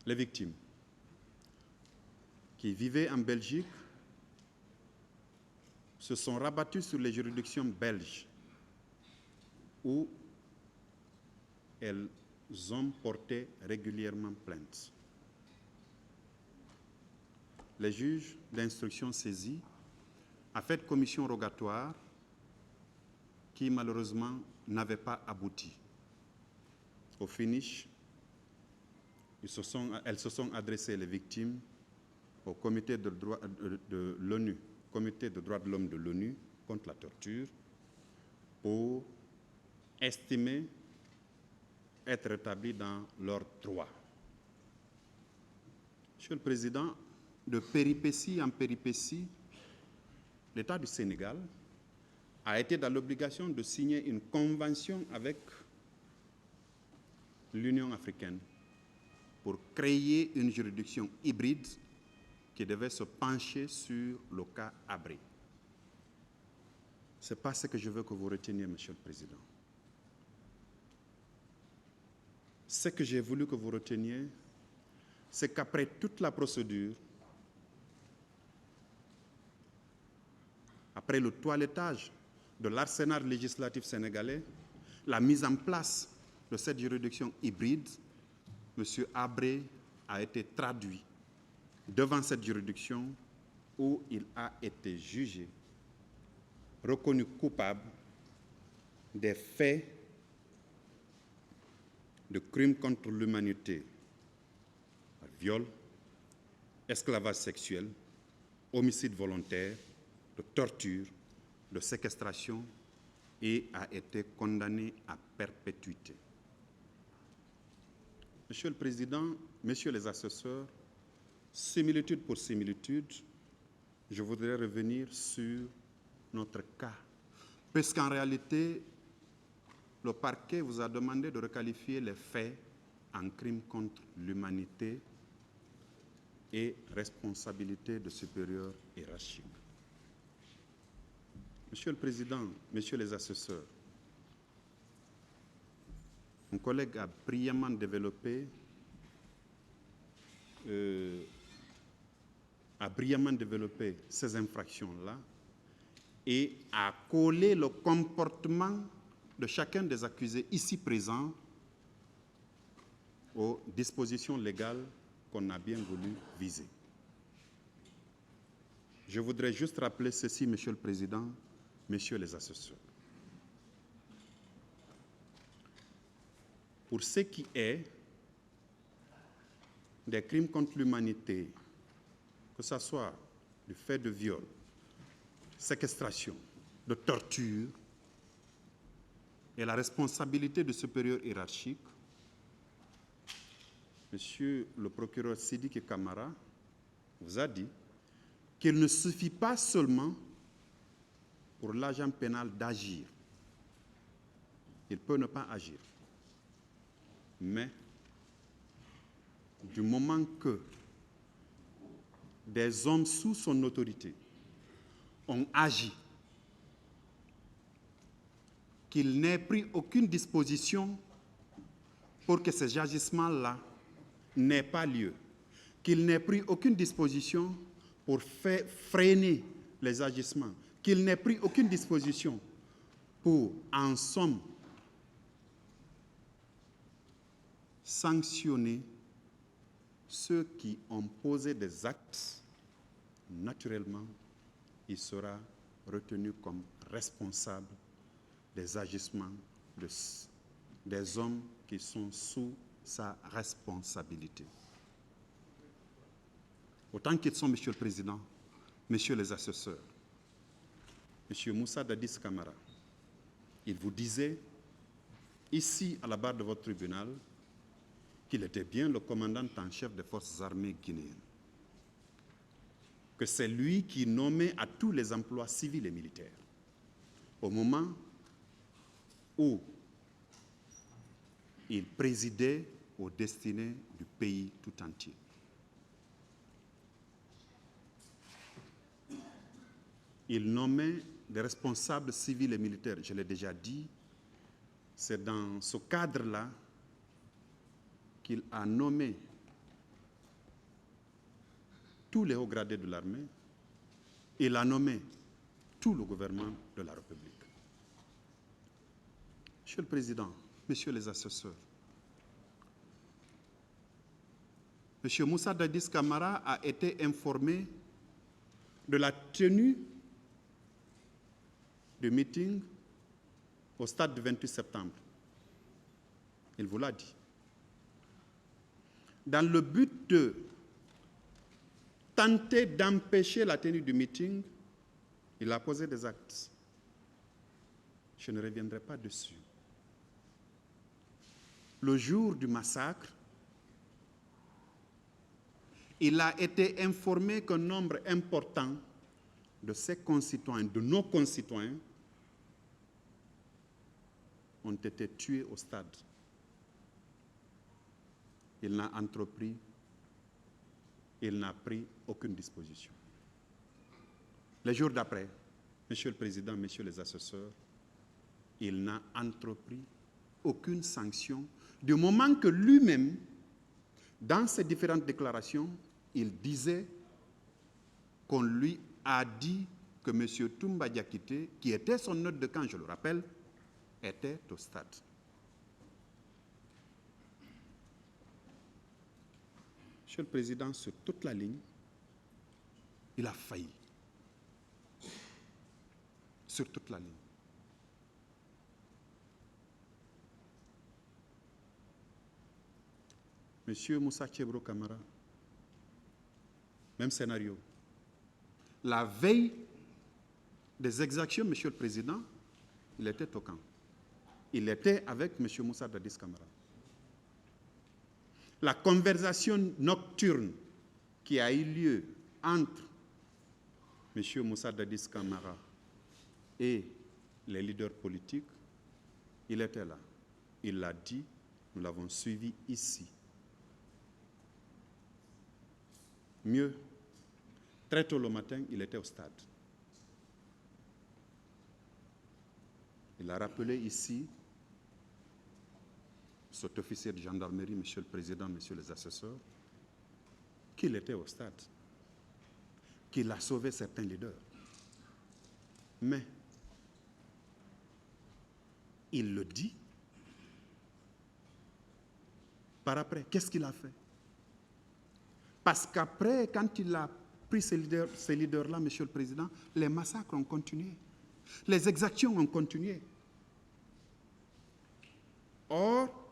les victimes qui vivaient en Belgique se sont rabattus sur les juridictions belges où elles ont porté régulièrement plainte. Les juges d'instruction saisis a fait commission rogatoire qui malheureusement n'avait pas abouti. Au finish, elles se sont adressées, les victimes, au comité de droits de l'ONU, comité de droits de l'homme de l'ONU contre la torture, pour estimer être rétablis dans leurs droits. Monsieur le Président, de péripétie en péripétie, l'État du Sénégal a été dans l'obligation de signer une convention avec l'Union africaine pour créer une juridiction hybride qui devait se pencher sur le cas Habré. Ce n'est pas ce que je veux que vous reteniez, Monsieur le Président. Ce que j'ai voulu que vous reteniez, c'est qu'après toute la procédure, après le toilettage de l'arsenal législatif sénégalais, la mise en place de cette juridiction hybride, M. Habré a été traduit devant cette juridiction où il a été jugé, reconnu coupable des faits de crimes contre l'humanité, viol, esclavage sexuel, homicide volontaire, de torture, de séquestration et a été condamné à perpétuité. Monsieur le Président, Messieurs les assesseurs, similitude pour similitude, je voudrais revenir sur notre cas, puisqu'en réalité, le parquet vous a demandé de requalifier les faits en crimes contre l'humanité et responsabilité de supérieurs hiérarchiques. Monsieur le Président, Messieurs les assesseurs, mon collègue a brillamment développé ces infractions-là et a collé le comportement de chacun des accusés ici présents aux dispositions légales qu'on a bien voulu viser. Je voudrais juste rappeler ceci, Monsieur le Président, Messieurs les assesseurs. Pour ce qui est des crimes contre l'humanité, que ce soit du fait de viol, séquestration, de torture et la responsabilité de supérieurs hiérarchiques, Monsieur le procureur Sidiki Camara vous a dit qu'il ne suffit pas seulement pour l'agent pénal d'agir. Il peut ne pas agir. Mais du moment que des hommes sous son autorité ont agi, qu'il n'ait pris aucune disposition pour que ces agissements-là n'aient pas lieu, qu'il n'ait pris aucune disposition pour freiner les agissements, qu'il n'ait pris aucune disposition pour, en somme, sanctionner ceux qui ont posé des actes, naturellement, il sera retenu comme responsable des agissements des hommes qui sont sous sa responsabilité. Autant qu'ils sont, Monsieur le Président, Messieurs les assesseurs, Monsieur Moussa Dadis Camara, il vous disait, ici, à la barre de votre tribunal, qu'il était bien le commandant en chef des forces armées guinéennes, que c'est lui qui nommait à tous les emplois civils et militaires, au moment où il présidait aux destinées du pays tout entier. Il nommait des responsables civils et militaires, je l'ai déjà dit, c'est dans ce cadre-là qu'il a nommé tous les hauts gradés de l'armée. Il a nommé tout le gouvernement de la République. Monsieur le Président, Messieurs les assesseurs, Monsieur Moussa Dadis Camara a été informé de la tenue du meeting au stade du 28 septembre. Il vous l'a dit. Dans le but de tenter d'empêcher la tenue du meeting, il a posé des actes. Je ne reviendrai pas dessus. Le jour du massacre, il a été informé qu'un nombre important de ses concitoyens, de nos concitoyens, ont été tués au stade. Il n'a entrepris, il n'a pris aucune disposition. Les jours d'après, Monsieur le Président, Messieurs les assesseurs, il n'a entrepris aucune sanction du moment que lui-même, dans ses différentes déclarations, il disait qu'on lui a dit que M. Toumba Diakité, qui était son hôte de camp, je le rappelle, était au stade. Monsieur le Président, sur toute la ligne, il a failli. Sur toute la ligne. Monsieur Moussa Thiebro Camara, même scénario. La veille des exactions, Monsieur le Président, il était au camp. Il était avec M. Moussa Dadis Camara. La conversation nocturne qui a eu lieu entre M. Moussa Dadis Camara et les leaders politiques, il était là. Il l'a dit, nous l'avons suivi ici. Mieux, très tôt le matin, il était au stade. Il a rappelé ici, cet officier de gendarmerie, Monsieur le Président, Messieurs les assesseurs, qu'il était au stade, qu'il a sauvé certains leaders. Mais, il le dit, par après, qu'est-ce qu'il a fait? Parce qu'après, quand il a pris ces leaders-là, Monsieur le Président, les massacres ont continué. Les exactions ont continué. Or,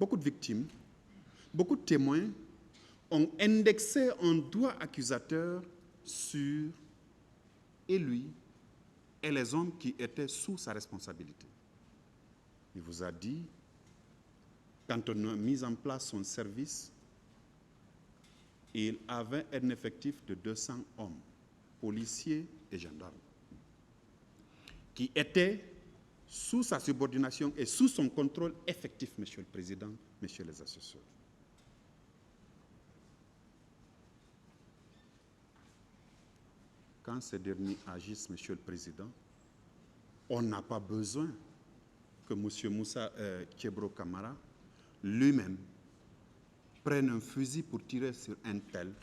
beaucoup de victimes, beaucoup de témoins ont indexé un doigt accusateur sur et lui et les hommes qui étaient sous sa responsabilité. Il vous a dit, quand on a mis en place son service, il avait un effectif de 200 hommes, policiers et gendarmes, qui étaient sous sa subordination et sous son contrôle effectif, Monsieur le Président, Messieurs les assesseurs. Quand ces derniers agissent, Monsieur le Président, on n'a pas besoin que M. Moussa Thiebro Camara lui-même prenne un fusil pour tirer sur un tel.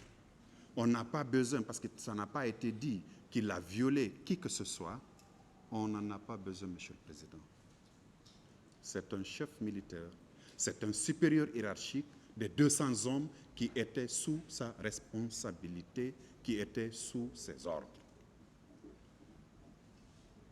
On n'a pas besoin, parce que ça n'a pas été dit qu'il a violé qui que ce soit, on n'en a pas besoin, Monsieur le Président. C'est un chef militaire, c'est un supérieur hiérarchique des 200 hommes qui étaient sous sa responsabilité, qui étaient sous ses ordres.